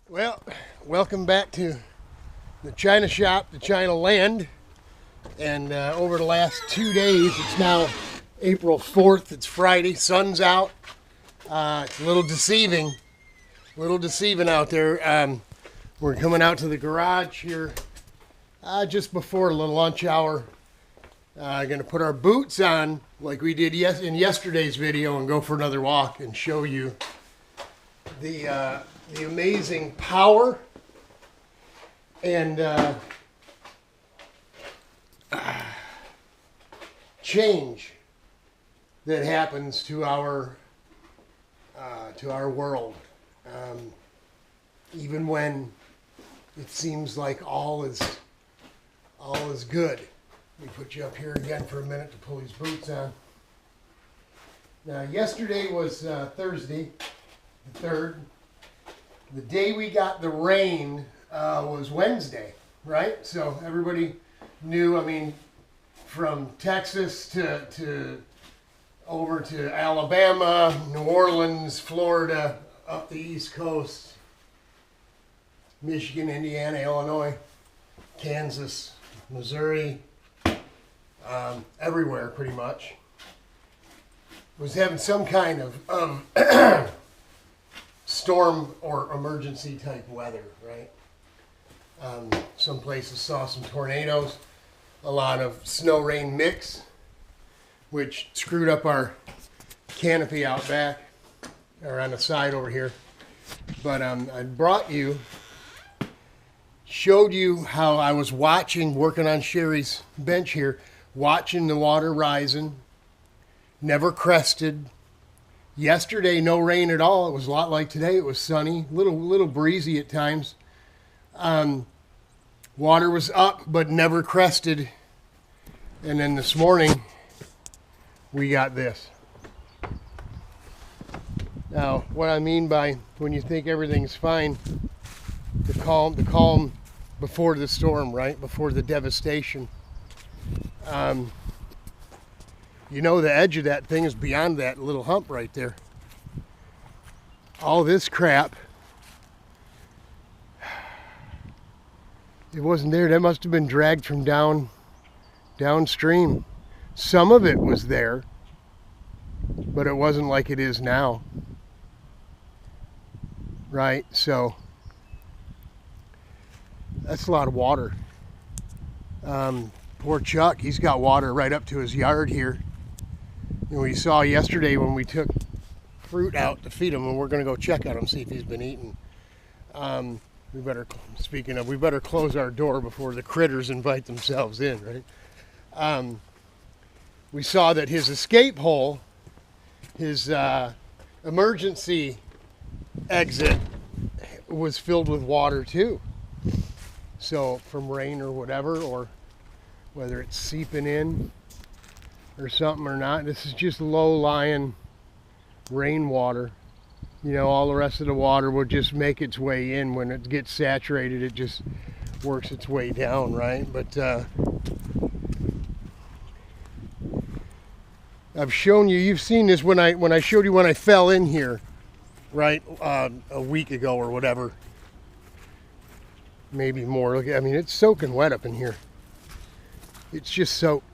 Well, welcome back to the China shop, the China land. And over the last 2 days, it's now April 4th, it's Friday, sun's out. It's a little deceiving out there. We're coming out to the garage here just before the lunch hour. Gonna put our boots on like we did in yesterday's video and go for another walk and show you the amazing power and change that happens to our world, even when it seems like all is good. Let me put you up here again for a minute to pull these boots on. Now, yesterday was Thursday, the 3rd. The day we got the rain was Wednesday, right? So everybody knew, I mean, from Texas to over to Alabama, New Orleans, Florida, up the East Coast, Michigan, Indiana, Illinois, Kansas, Missouri, everywhere pretty much, was having some kind of storm or emergency type weather, right? Some places saw some tornadoes, a lot of snow rain mix, which screwed up our canopy out back or on the side over here. But I brought you, showed you how I was working on Sherry's bench here, watching the water rising, never crested. Yesterday, no rain at all. It was a lot like today. It was sunny, little breezy at times. Water was up, but never crested. And then this morning, we got this. Now, what I mean by when you think everything's fine, the calm before the storm, right? Before the devastation. You know, the edge of that thing is beyond that little hump right there. All this crap, it wasn't there. That must have been dragged from downstream. Some of it was there, but it wasn't like it is now. Right? So, that's a lot of water. Poor Chuck, he's got water right up to his yard here. And we saw yesterday when we took fruit out to feed him, and we're going to go check on him, see if he's been eating. We better close our door before the critters invite themselves in, right? We saw that his escape hole, his emergency exit, was filled with water too. So from rain or whatever, or whether it's seeping in or something or not, this is just low-lying rainwater. You know, all the rest of the water will just make its way in. When it gets saturated, it just works its way down, right? But I've shown you, you've seen this when I showed you when I fell in here, right, a week ago or whatever. Maybe more. Look, I mean, it's soaking wet up in here. It's just soaked.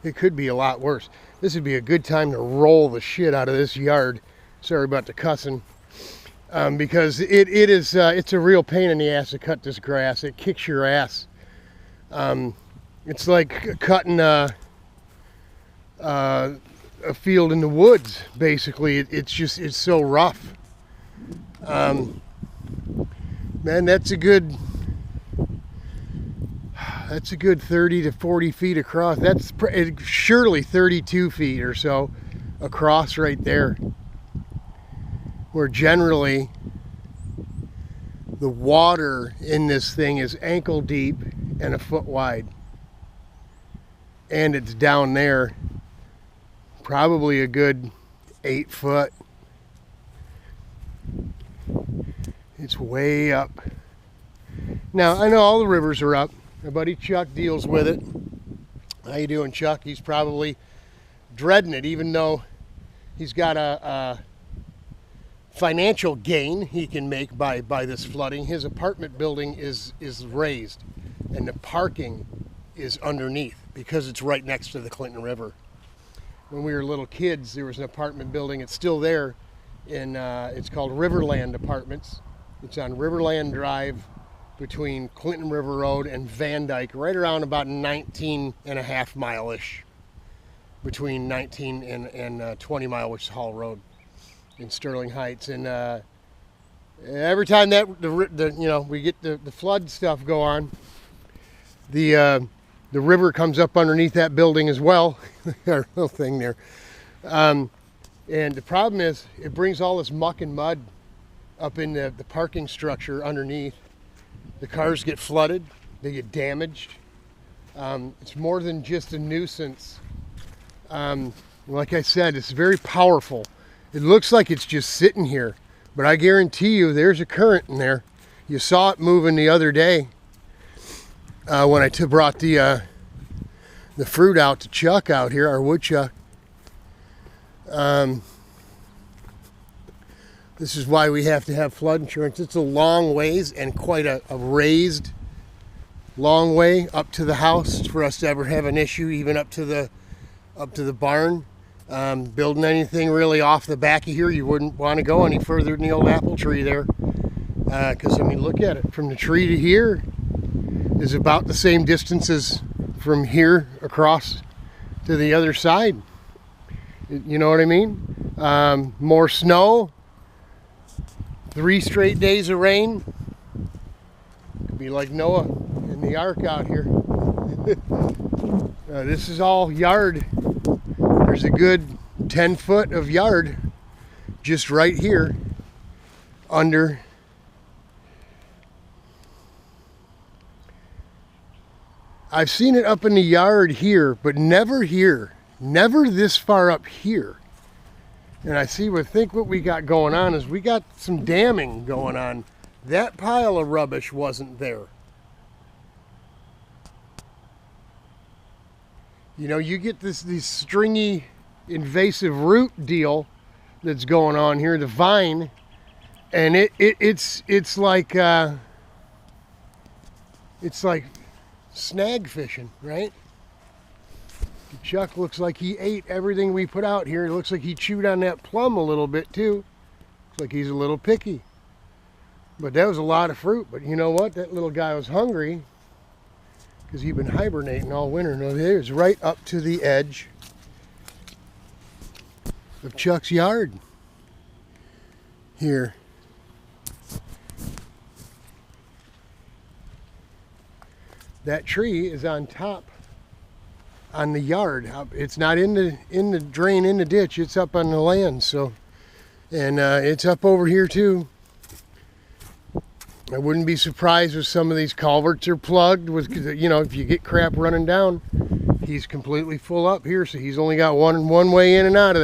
It could be a lot worse. This would be a good time to roll the shit out of this yard. Sorry about the cussing. Because it's a real pain in the ass to cut this grass. It kicks your ass. It's like cutting a field in the woods, basically. It's so rough. Man, that's a good 30 to 40 feet across. That's surely 32 feet or so across right there. Where generally the water in this thing is ankle deep and a foot wide. And it's down there probably a good 8 foot. It's way up. Now, I know all the rivers are up. My buddy Chuck deals with it. How you doing, Chuck? He's probably dreading it, even though he's got a financial gain he can make by this flooding. His apartment building is raised, and the parking is underneath because it's right next to the Clinton River. When we were little kids, there was an apartment building. It's still there, and it's called Riverland Apartments. It's on Riverland Drive between Clinton River Road and Van Dyke, right around about 19.5 mile-ish, between 19 and 20 mile, which is Hall Road in Sterling Heights. And every time that we get the flood stuff go on, the river comes up underneath that building as well. Our little thing there. And the problem is it brings all this muck and mud up in the parking structure underneath. The cars get flooded, they get damaged. It's more than just a nuisance. Like I said, it's very powerful. It looks like it's just sitting here, but I guarantee you there's a current in there. You saw it moving the other day when I brought the fruit out to Chuck out here, our woodchuck. This is why we have to have flood insurance. It's a long ways and quite a raised long way up to the house for us to ever have an issue, even up to the barn. Building anything really off the back of here, you wouldn't want to go any further than the old apple tree there. Because, I mean, look at it. From the tree to here is about the same distance as from here across to the other side. You know what I mean? More snow. 3 straight days of rain. Could be like Noah in the ark out here. This is all yard. There's a good 10 foot of yard just right here under. I've seen it up in the yard here, but never here. Never this far up here. And I think what we got going on is we got some damming going on. That pile of rubbish wasn't there. You know, you get this stringy invasive root deal that's going on here, the vine, and it's like snag fishing, right? Chuck looks like he ate everything we put out here. It looks like he chewed on that plum a little bit too. Looks like he's a little picky. But that was a lot of fruit. But you know what? That little guy was hungry because he'd been hibernating all winter. No, there's right up to the edge of Chuck's yard here. That tree is on top on the yard. It's not in the drain in the ditch. It's up on the land. So, and it's up over here too. I wouldn't be surprised if some of these culverts are plugged with, you know, if you get crap running down. He's completely full up here, so he's only got one way in and out of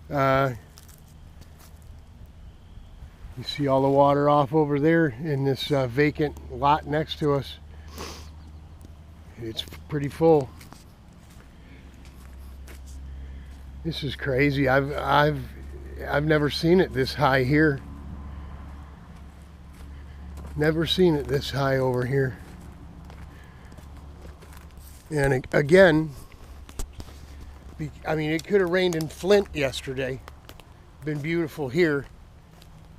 there. You see all the water off over there in this vacant lot next to us. It's pretty full. This is crazy. I've never seen it this high here. Never seen it this high over here. And again, I mean, it could have rained in Flint yesterday. Been beautiful here.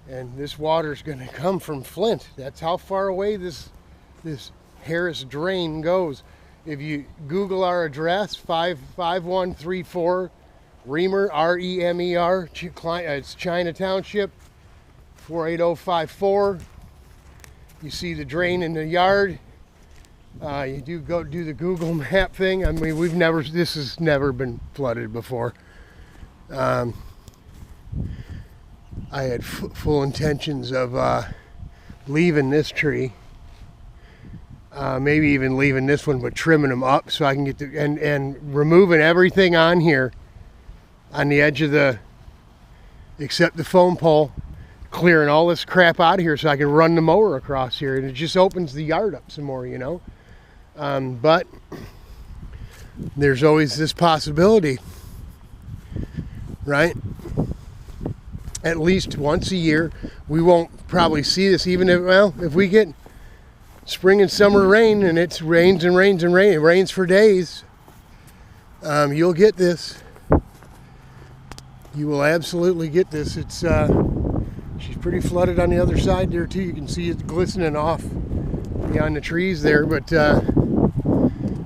And this water's going to come from Flint. That's how far away this Harris drain goes. If you Google our address, 5134 Remer, R-E-M-E-R, it's China Township, 48054. You see the drain in the yard. You do go do the Google map thing. I mean, this has never been flooded before. I had full intentions of leaving this tree. Maybe even leaving this one, but trimming them up so I can get the, and removing everything on here on the edge of the, except the foam pole, clearing all this crap out of here so I can run the mower across here, and it just opens the yard up some more, you know. But there's always this possibility, right? at least once a year. We won't probably see this even if, well, if we get spring and summer rain and it rains and rains and rains, it rains for days, you'll get this. You will absolutely get this. It's she's pretty flooded on the other side there too. You can see it glistening off behind the trees there, but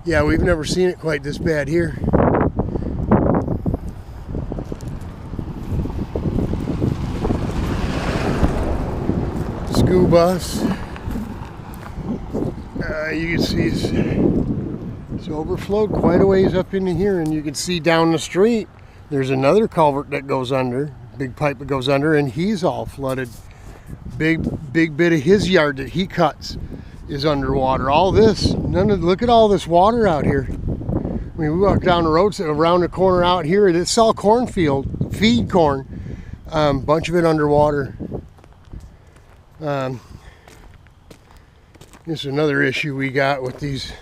yeah, we've never seen it quite this bad here. School bus. You can see it's overflowed quite a ways up into here, and you can see down the street there's another culvert that goes under, big pipe that goes under, and he's all flooded. Big bit of his yard that he cuts is underwater. All this, look at all this water out here. I mean, we walk down the road, around the corner out here, it's all cornfield, feed corn, bunch of it underwater. This is another issue we got with these.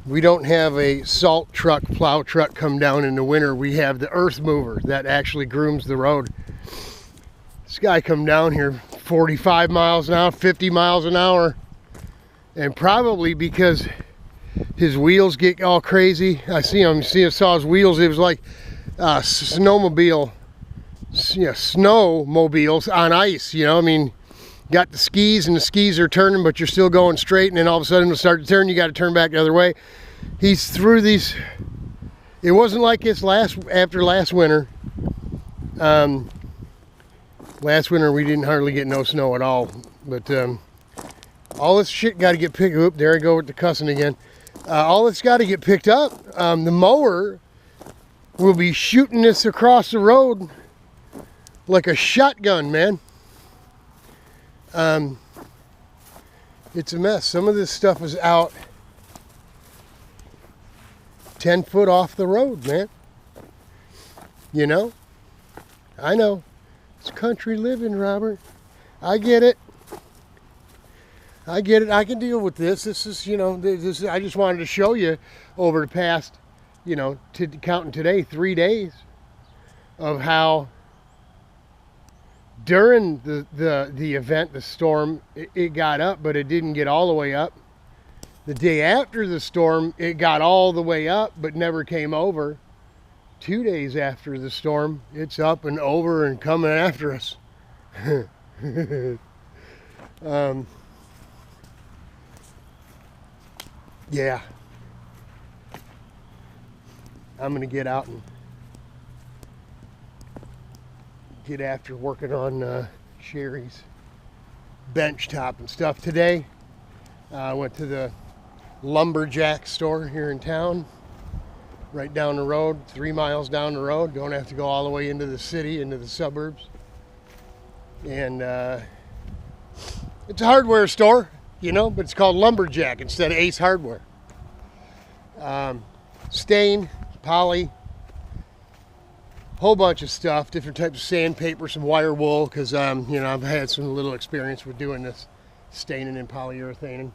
We don't have a salt truck, plow truck come down in the winter. We have the earth mover that actually grooms the road. This guy come down here 45 miles an hour, 50 miles an hour. And probably because his wheels get all crazy. I saw his wheels. It was like snowmobiles on ice, you know. I mean, got the skis and the skis are turning, but you're still going straight, and then all of a sudden it'll start to turn. You got to turn back the other way. He's through these. It wasn't like this after last winter. Last winter we didn't hardly get no snow at all, but all this shit got to get picked up. There I go with the cussing again. All it's got to get picked up. The mower will be shooting this across the road like a shotgun, man. It's a mess. Some of this stuff is out 10 foot off the road, man. You know? I know. It's country living, Robert. I get it. I get it. I can deal with this. This is, you know, I just wanted to show you over the past, you know, counting today, 3 days of how during the event, the storm, it got up, but it didn't get all the way up. The day after the storm, it got all the way up, but never came over. 2 days after the storm, it's up and over and coming after us. Yeah. I'm going to get out and get after working on Sherry's bench top and stuff. Today, I went to the lumberjack store here in town, right down the road, 3 miles down the road. Don't have to go all the way into the city, into the suburbs. And it's a hardware store, you know, but it's called Lumberjack instead of Ace Hardware. Stain, poly, whole bunch of stuff, different types of sandpaper, some wire wool, because you know, I've had some little experience with doing this staining and polyurethaning.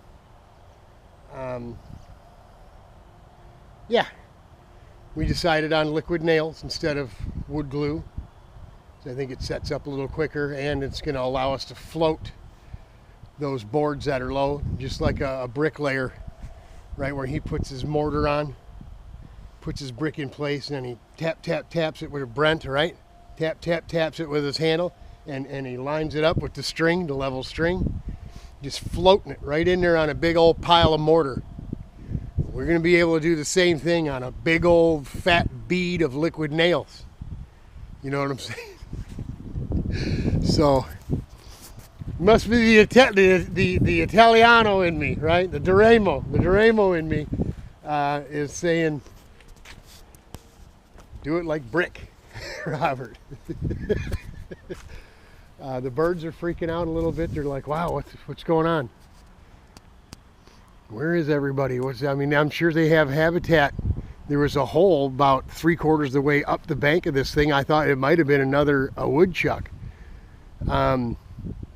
Yeah, we decided on liquid nails instead of wood glue. So I think it sets up a little quicker, and it's going to allow us to float those boards that are low, just like a bricklayer, right where he puts his mortar on, puts his brick in place, and then he taps it with a Brent, right? Taps it with his handle, and he lines it up with the string, the level string, just floating it right in there on a big old pile of mortar. We're going to be able to do the same thing on a big old fat bead of liquid nails. You know what I'm saying? So, must be the Italiano in me, right? The Duremo in me is saying, do it like brick, Robert. The birds are freaking out a little bit. They're like, wow, what's going on? Where is everybody? I mean, I'm sure they have habitat. There was a hole about 3/4 of the way up the bank of this thing. I thought it might have been a woodchuck.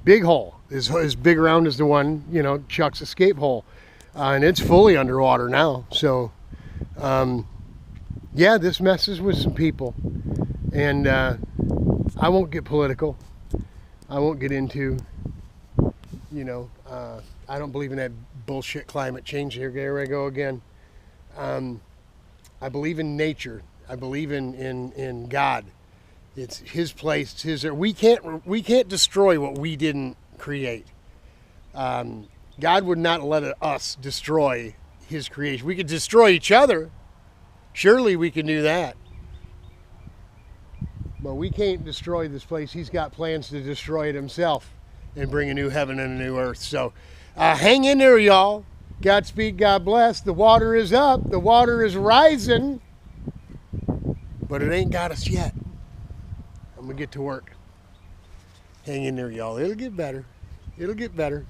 Big hole, as big around as the one, you know, Chuck's escape hole. And it's fully underwater now. So, yeah, this messes with some people. And I won't get political. I won't get into, I don't believe in that bullshit climate change. Here I go again. I believe in nature. I believe in God. It's His place. It's His. We can't destroy what we didn't create. God would not let us destroy His creation. We could destroy each other. Surely we can do that. But we can't destroy this place. He's got plans to destroy it Himself and bring a new heaven and a new earth. So hang in there, y'all. Godspeed, God bless. The water is up. The water is rising. But it ain't got us yet. I'm going to get to work. Hang in there, y'all. It'll get better. It'll get better.